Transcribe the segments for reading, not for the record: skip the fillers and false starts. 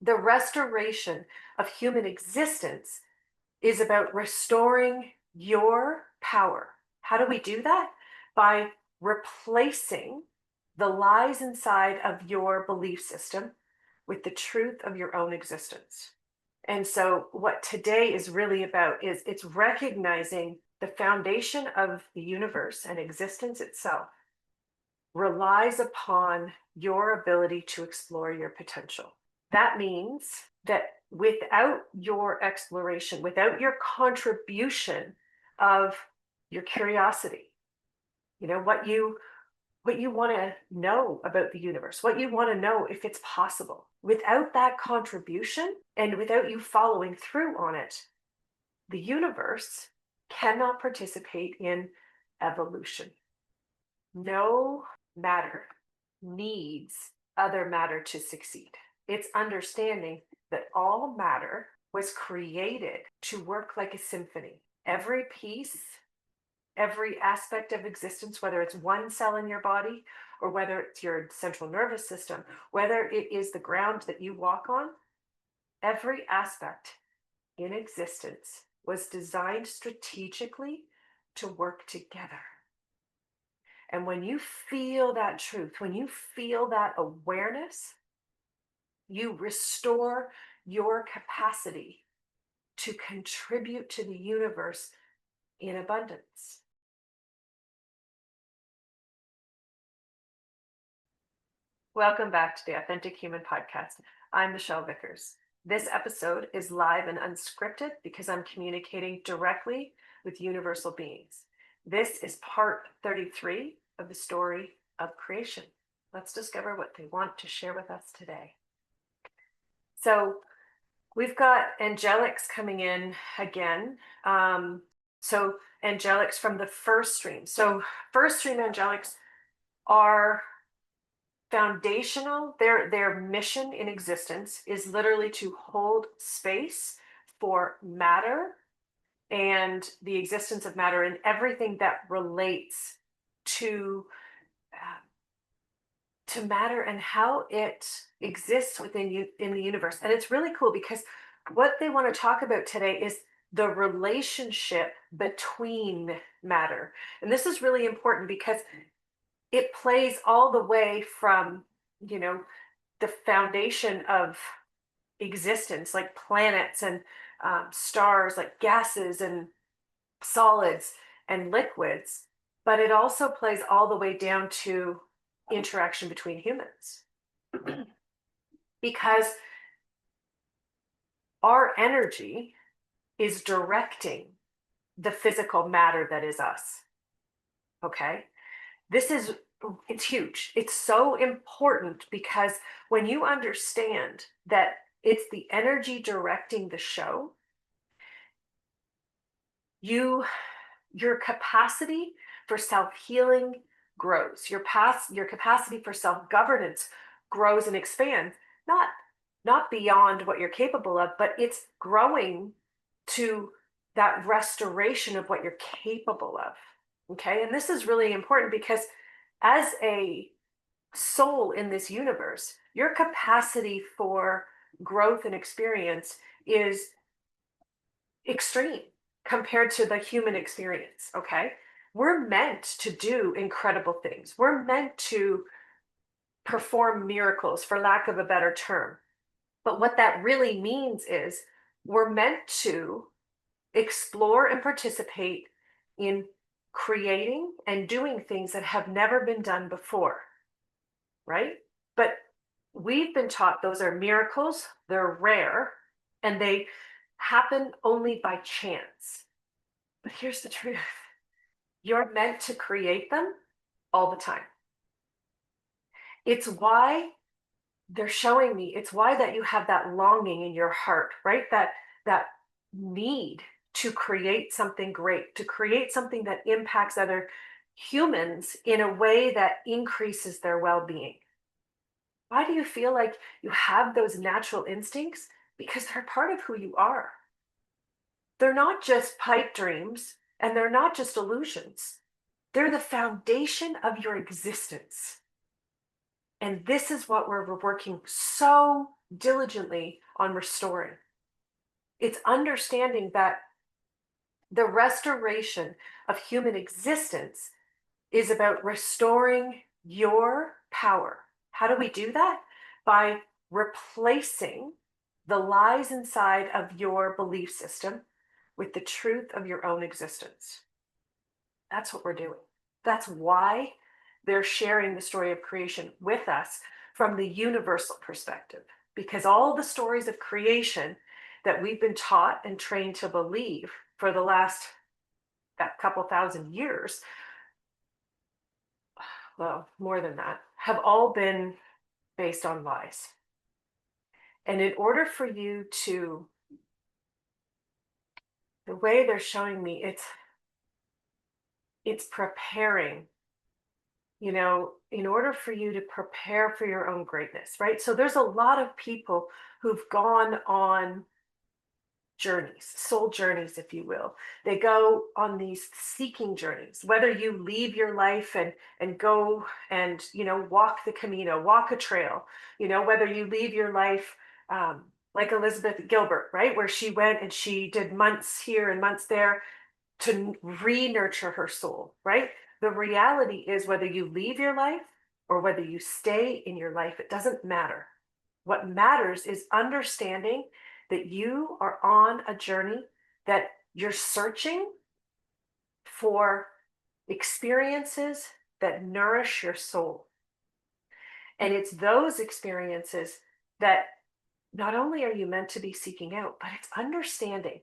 The restoration of human existence is about restoring your power. How do we do that? By replacing the lies inside of your belief system with the truth of your own existence. And so what today is really about is it's recognizing the foundation of the universe and existence itself relies upon your ability to explore your potential. That means that without your exploration, without your contribution of your curiosity, what you want to know about the universe, what you want to know if it's possible. Without that contribution and without you following through on it, the universe cannot participate in evolution. No matter needs other matter to succeed. It's understanding that all matter was created to work like a symphony. Every piece, every aspect of existence, whether it's one cell in your body or whether it's your central nervous system, whether it is the ground that you walk on, every aspect in existence was designed strategically to work together. And when you feel that truth, when you feel that awareness, you restore your capacity to contribute to the universe in abundance. Welcome back to the Authentic Human Podcast. I'm Michelle Vickers. This episode is live and unscripted because I'm communicating directly with universal beings. This is part 33 of the story of creation. Let's discover what they want to share with us today. So we've got angelics coming in again. So angelics from the first stream. So first stream angelics are foundational. Their mission in existence is literally to hold space for matter and the existence of matter and everything that relates to matter and how it exists within you in the universe. And it's really cool because what they want to talk about today is the relationship between matter. And this is really important because it plays all the way from, the foundation of existence, like planets and stars, like gases and solids and liquids, but it also plays all the way down to interaction between humans. Because our energy is directing the physical matter that is us. Okay? It's huge. It's so important because when you understand that it's the energy directing the show, your capacity for self-healing grows. Your capacity for self-governance grows and expands, not beyond what you're capable of, but it's growing to that restoration of what you're capable of. Okay. And this is really important because as a soul in this universe, your capacity for growth and experience is extreme compared to the human experience. Okay. We're meant to do incredible things. We're meant to perform miracles, for lack of a better term. But what that really means is we're meant to explore and participate in creating and doing things that have never been done before, right? But we've been taught those are miracles, they're rare, and they happen only by chance. But here's the truth. You're meant to create them all the time. It's why they're showing me, it's why that you have that longing in your heart, right? That need to create something great, to create something that impacts other humans in a way that increases their well-being. Why do you feel like you have those natural instincts? Because they're part of who you are. They're not just pipe dreams and they're not just illusions. They're the foundation of your existence. And this is what we're working so diligently on restoring. It's understanding that the restoration of human existence is about restoring your power. How do we do that? By replacing the lies inside of your belief system with the truth of your own existence. That's what we're doing. That's why they're sharing the story of creation with us from the universal perspective, because all the stories of creation that we've been taught and trained to believe for the last that couple thousand years, well, more than that, have all been based on lies. And in order for you to, the way they're showing me, it's preparing, in order for you to prepare for your own greatness, right? So there's a lot of people who've gone on journeys, soul journeys, if you will. They go on these seeking journeys, whether you leave your life and go and walk the Camino, walk a trail, whether you leave your life, like Elizabeth Gilbert, right, where she went and she did months here and months there to re-nurture her soul, right? The reality is, whether you leave your life or whether you stay in your life, it doesn't matter. What matters is understanding that you are on a journey, that you're searching for experiences that nourish your soul. And it's those experiences that not only are you meant to be seeking out, but it's understanding.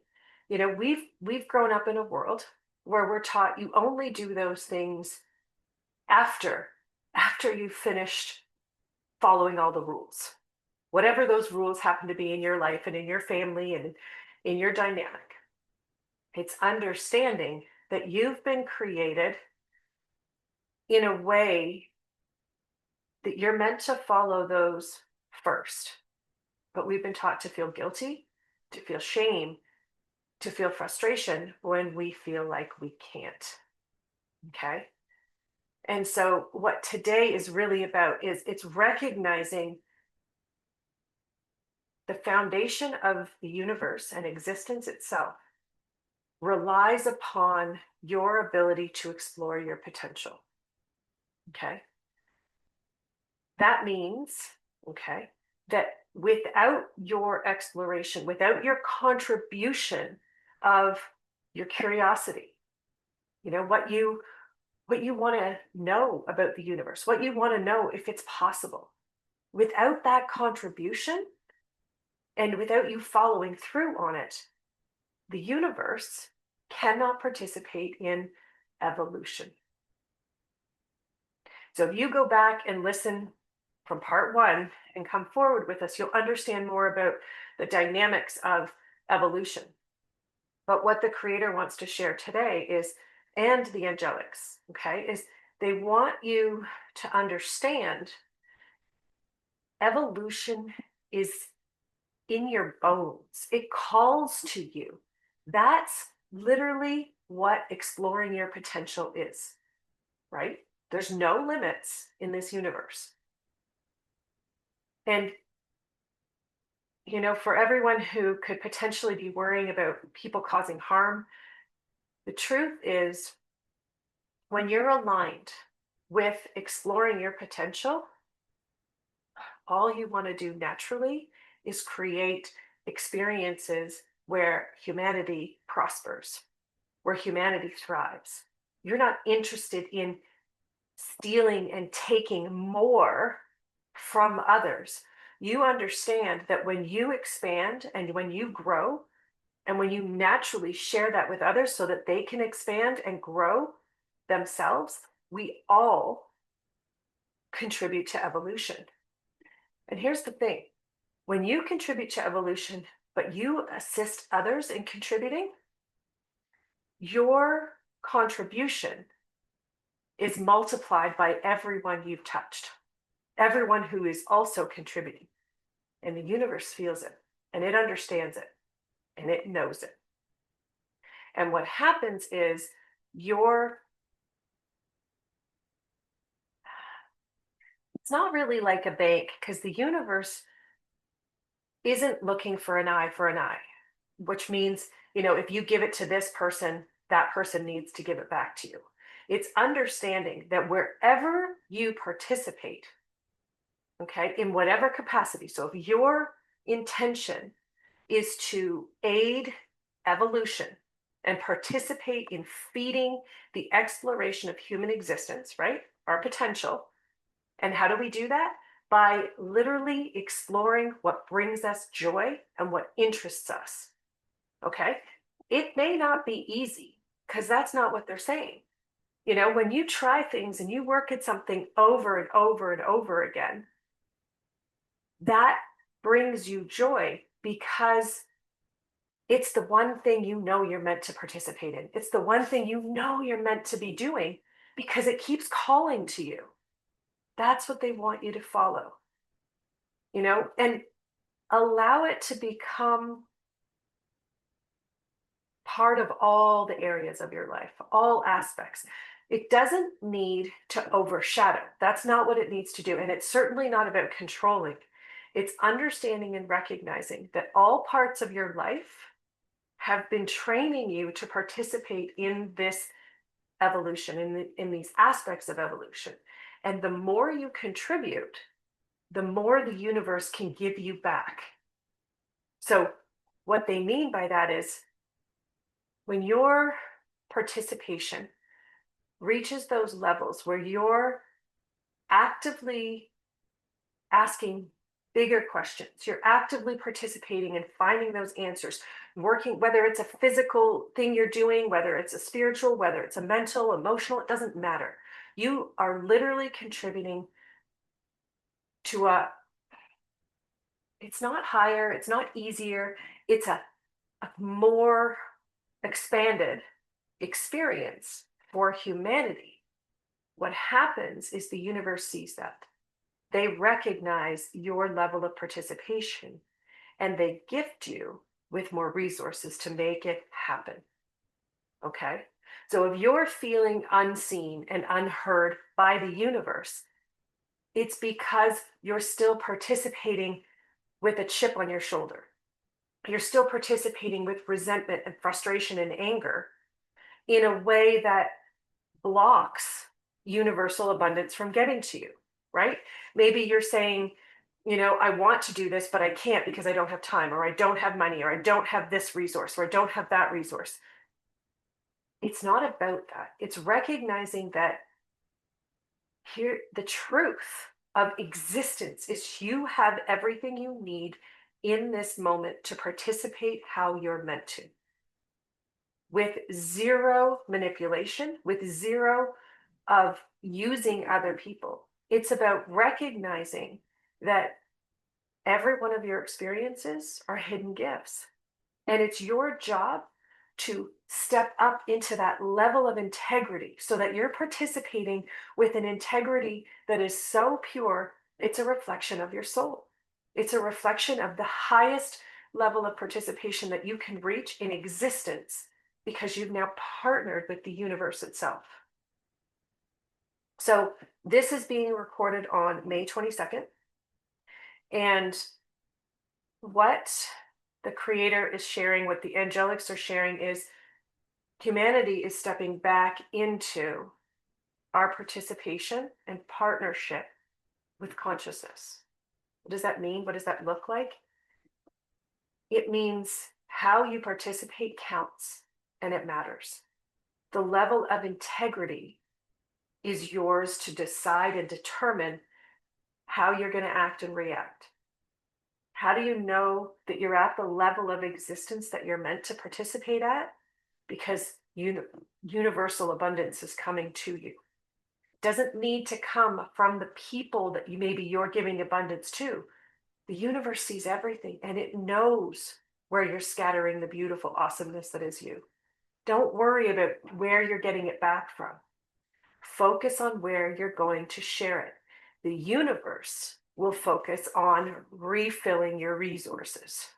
We've grown up in a world where we're taught you only do those things after you've finished following all the rules, whatever those rules happen to be in your life and in your family and in your dynamic. It's understanding that you've been created in a way that you're meant to follow those first. But we've been taught to feel guilty, to feel shame, to feel frustration when we feel like we can't. Okay. And so what today is really about is it's recognizing the foundation of the universe and existence itself relies upon your ability to explore your potential. Okay. That means, okay, that without your exploration, without your contribution of your curiosity, what you want to know about the universe, what you want to know if it's possible, without that contribution and without you following through on it, the universe cannot participate in evolution. So if you go back and listen from part one and come forward with us, you'll understand more about the dynamics of evolution. But what the creator wants to share today is, and the angelics, okay, is they want you to understand evolution is in your bones. It calls to you. That's literally what exploring your potential is, right? There's no limits in this universe. And, for everyone who could potentially be worrying about people causing harm, the truth is, when you're aligned with exploring your potential, all you want to do naturally is create experiences where humanity prospers, where humanity thrives. You're not interested in stealing and taking more from others. You understand that when you expand and when you grow, and when you naturally share that with others so that they can expand and grow themselves, we all contribute to evolution. And here's the thing, when you contribute to evolution, but you assist others in contributing, your contribution is multiplied by everyone you've touched, everyone who is also contributing. And the universe feels it, and it understands it, and it knows it. And what happens is it's not really like a bank, because the universe isn't looking for an eye for an eye, which means, if you give it to this person, that person needs to give it back to you. It's understanding that wherever you participate, okay, in whatever capacity. So if your intention is to aid evolution and participate in feeding the exploration of human existence, right? Our potential. And how do we do that? By literally exploring what brings us joy and what interests us. Okay. It may not be easy because that's not what they're saying. When you try things and you work at something over and over and over again, that brings you joy because it's the one thing you're meant to participate in. It's the one thing you're meant to be doing because it keeps calling to you. That's what they want you to follow, and allow it to become part of all the areas of your life, all aspects. It doesn't need to overshadow. That's not what it needs to do. And it's certainly not about controlling. It's understanding and recognizing that all parts of your life have been training you to participate in this evolution, in these aspects of evolution. And the more you contribute, the more the universe can give you back. So, what they mean by that is when your participation reaches those levels where you're actively asking bigger questions, you're actively participating in finding those answers, working, whether it's a physical thing you're doing, whether it's a spiritual, whether it's a mental, emotional, it doesn't matter. You are literally contributing to it's not higher, it's not easier, it's a more expanded experience for humanity. What happens is the universe sees that. They recognize your level of participation and they gift you with more resources to make it happen. Okay? So if you're feeling unseen and unheard by the universe, it's because you're still participating with a chip on your shoulder. You're still participating with resentment and frustration and anger in a way that blocks universal abundance from getting to you, right? Maybe you're saying, I want to do this, but I can't because I don't have time, or I don't have money, or I don't have this resource, or I don't have that resource. It's not about that. It's recognizing that here, the truth of existence is you have everything you need in this moment to participate how you're meant to, with zero manipulation, with zero of using other people. It's about recognizing that every one of your experiences are hidden gifts. And it's your job to step up into that level of integrity so that you're participating with an integrity that is so pure, it's a reflection of your soul. It's a reflection of the highest level of participation that you can reach in existence because you've now partnered with the universe itself. So this is being recorded on May 22nd. And what the creator is sharing, what the angelics are sharing, is humanity is stepping back into our participation and partnership with consciousness. What does that mean? What does that look like? It means how you participate counts and it matters. The level of integrity is yours to decide and determine how you're going to act and react. How do you know that you're at the level of existence that you're meant to participate at? Because universal abundance is coming to you. It doesn't need to come from the people that you're giving abundance to. The universe sees everything and it knows where you're scattering the beautiful awesomeness that is you. Don't worry about where you're getting it back from. Focus on where you're going to share it. The universe will focus on refilling your resources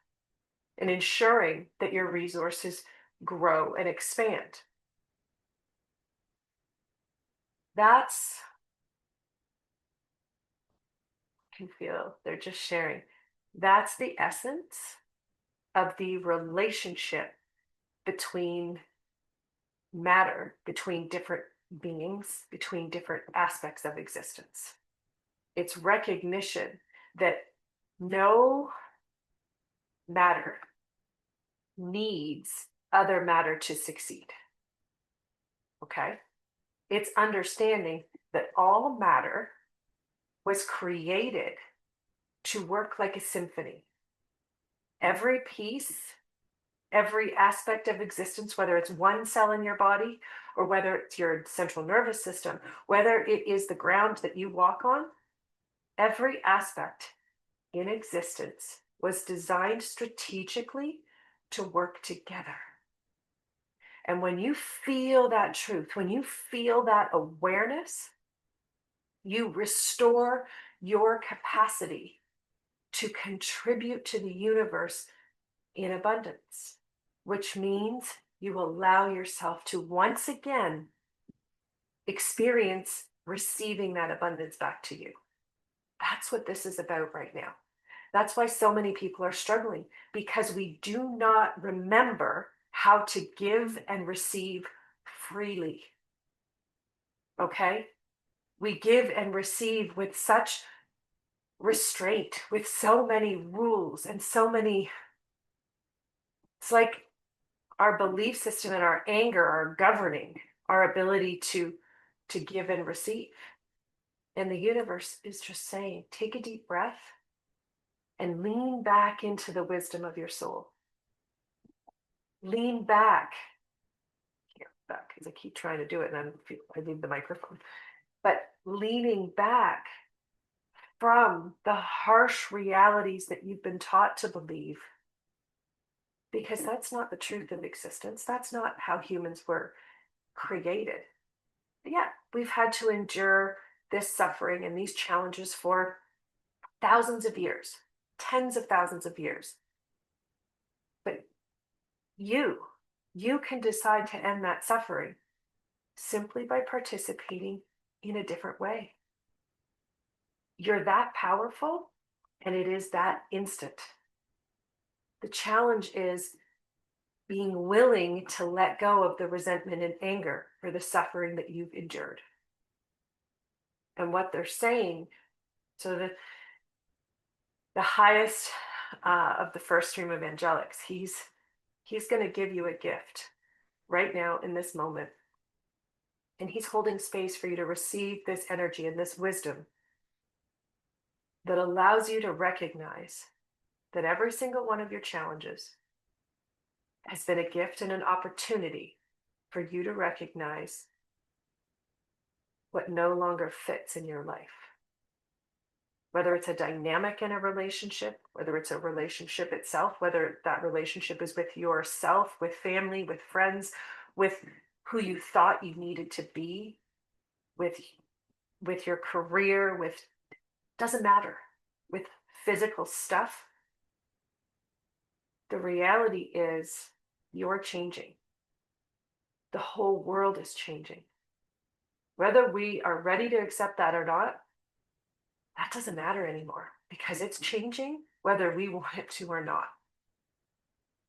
and ensuring that your resources grow and expand. That's, I can feel they're just sharing. That's the essence of the relationship between matter, between different beings, between different aspects of existence. It's recognition that no matter needs other matter to succeed. Okay? It's understanding that all matter was created to work like a symphony. Every piece, every aspect of existence, whether it's one cell in your body or whether it's your central nervous system, whether it is the ground that you walk on, every aspect in existence was designed strategically to work together. And when you feel that truth, when you feel that awareness, you restore your capacity to contribute to the universe in abundance, which means you allow yourself to once again experience receiving that abundance back to you. That's what this is about right now. That's why so many people are struggling, because we do not remember how to give and receive freely. Okay? We give and receive with such restraint, with so many rules and so many. It's like our belief system and our anger are governing our ability to give and receive. And the universe is just saying, take a deep breath and lean back into the wisdom of your soul. Lean back. Here, back, because I keep trying to do it and I leave the microphone. But leaning back from the harsh realities that you've been taught to believe, because that's not the truth of existence. That's not how humans were created. Yeah, we've had to endure this suffering and these challenges for thousands of years, tens of thousands of years. But you can decide to end that suffering simply by participating in a different way. You're that powerful, and it is that instant. The challenge is being willing to let go of the resentment and anger for the suffering that you've endured. And what they're saying, so the highest of the first stream of angelics, he's going to give you a gift right now in this moment. And he's holding space for you to receive this energy and this wisdom that allows you to recognize that every single one of your challenges has been a gift and an opportunity for you to recognize what no longer fits in your life. Whether it's a dynamic in a relationship, whether it's a relationship itself, whether that relationship is with yourself, with family, with friends, with who you thought you needed to be, with your career, with, doesn't matter, with physical stuff. The reality is you're changing. The whole world is changing. Whether we are ready to accept that or not, that doesn't matter anymore, because it's changing whether we want it to or not.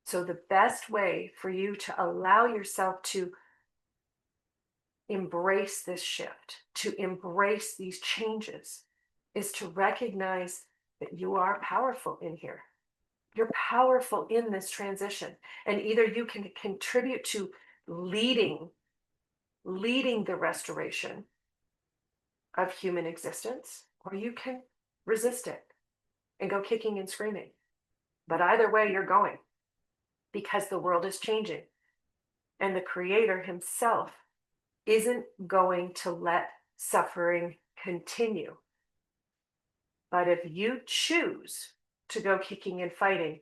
So the best way for you to allow yourself to embrace this shift, to embrace these changes, is to recognize that you are powerful in here. You're powerful in this transition. And either you can contribute to leading the restoration of human existence, or you can resist it and go kicking and screaming. But either way, you're going, because the world is changing. And the Creator himself isn't going to let suffering continue. But if you choose to go kicking and fighting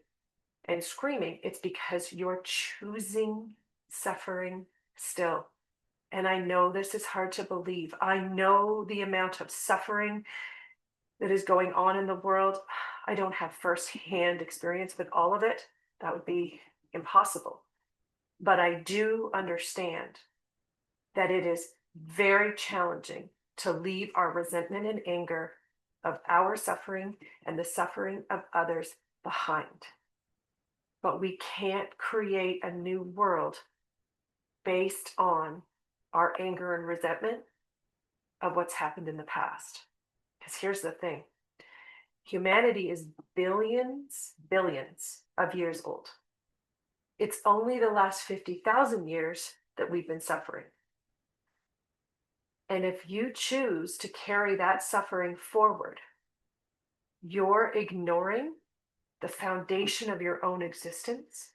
and screaming, it's because you're choosing suffering still. And I know this is hard to believe. I know the amount of suffering that is going on in the world. I don't have firsthand experience with all of it. That would be impossible. But I do understand that it is very challenging to leave our resentment and anger of our suffering and the suffering of others behind. But we can't create a new world based on our anger and resentment of what's happened in the past. Because here's the thing, humanity is billions of years old. It's only the last 50,000 years that we've been suffering. And if you choose to carry that suffering forward, you're ignoring the foundation of your own existence,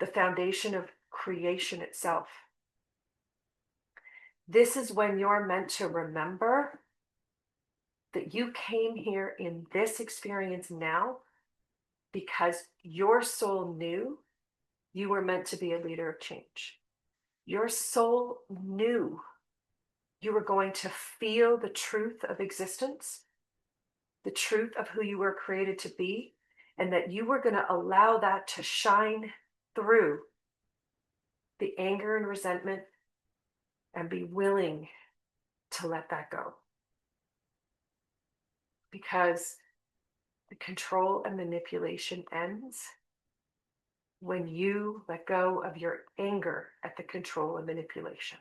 the foundation of creation itself. This is when you're meant to remember that you came here in this experience now because your soul knew you were meant to be a leader of change. Your soul knew you were going to feel the truth of existence, the truth of who you were created to be, and that you were going to allow that to shine through the anger and resentment and be willing to let that go. Because the control and manipulation ends when you let go of your anger at the control and manipulation.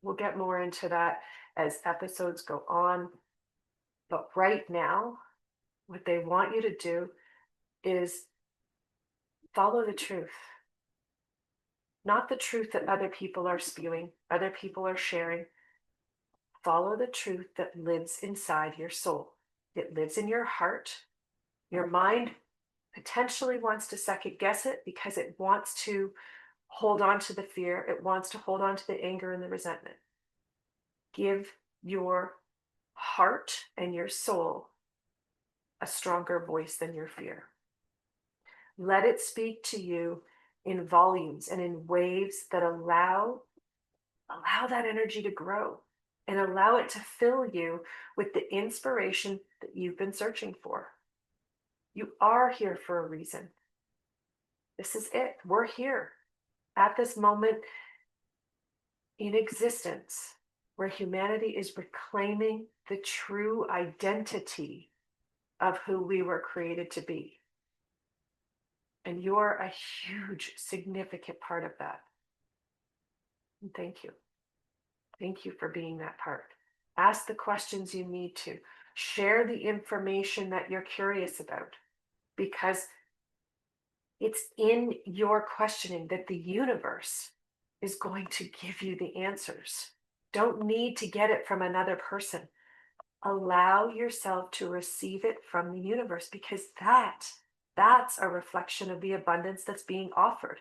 We'll get more into that as episodes go on. But right now, what they want you to do is follow the truth. Not the truth that other people are spewing, other people are sharing. Follow the truth that lives inside your soul. It lives in your heart. Your mind potentially wants to second guess it because it wants to hold on to the fear. It wants to hold on to the anger and the resentment. Give your heart and your soul a stronger voice than your fear. Let it speak to you in volumes and in waves that allow that energy to grow and allow it to fill you with the inspiration that you've been searching for. You are here for a reason. This is it. We're here at this moment in existence where humanity is reclaiming the true identity of who we were created to be. And you're a huge, significant part of that. And thank you. Thank you for being that part. Ask the questions you need to. Share the information that you're curious about, because it's in your questioning that the universe is going to give you the answers. Don't need to get it from another person. Allow yourself to receive it from the universe, because that's a reflection of the abundance that's being offered.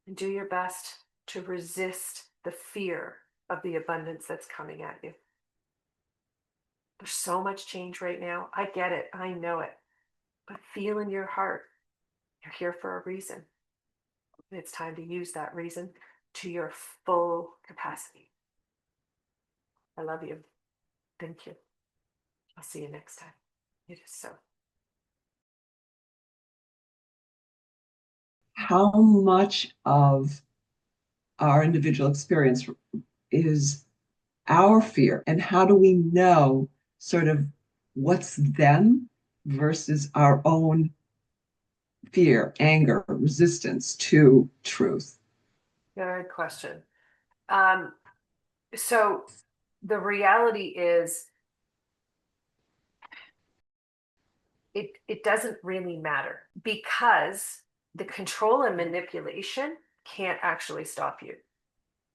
And do your best to resist the fear of the abundance that's coming at you. There's so much change right now. I get it. I know it. But feel in your heart, you're here for a reason. And it's time to use that reason to your full capacity. I love you. Thank you. I'll see you next time. It is so. How much of our individual experience is our fear, and how do we know sort of what's them versus our own fear, anger, resistance to truth? Good question. So the reality is it doesn't really matter, because the control and manipulation can't actually stop you.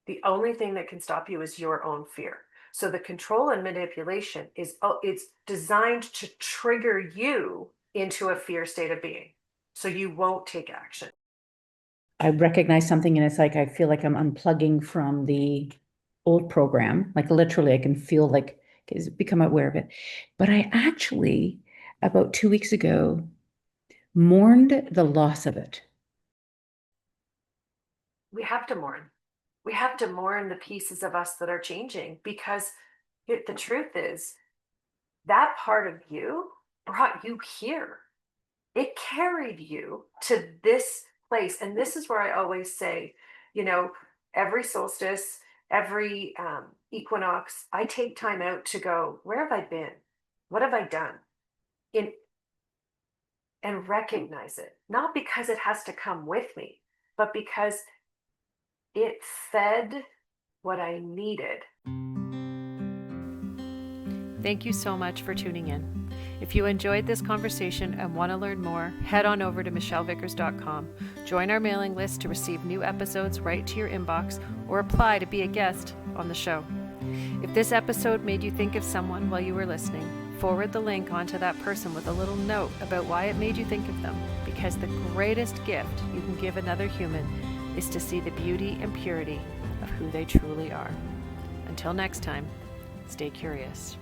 The only thing that can stop you is your own fear. So the control and manipulation it's designed to trigger you into a fear state of being, so you won't take action. I recognize something, and it's like I feel like I'm unplugging from the old program. Like literally, I can feel like become aware of it. But I actually, about 2 weeks ago, mourned the loss of it. We have to mourn. We have to mourn the pieces of us that are changing, because the truth is that part of you brought you here. It carried you to this place. And this is where I always say, every solstice, every equinox, I take time out to go, where have I been? What have I done? In and recognize it, not because it has to come with me, but because it fed what I needed. Thank you so much for tuning in. If you enjoyed this conversation and want to learn more, head on over to michellevickers.com. Join our mailing list to receive new episodes right to your inbox or apply to be a guest on the show. If this episode made you think of someone while you were listening, forward the link onto that person with a little note about why it made you think of them, because the greatest gift you can give another human is to see the beauty and purity of who they truly are. Until next time, stay curious.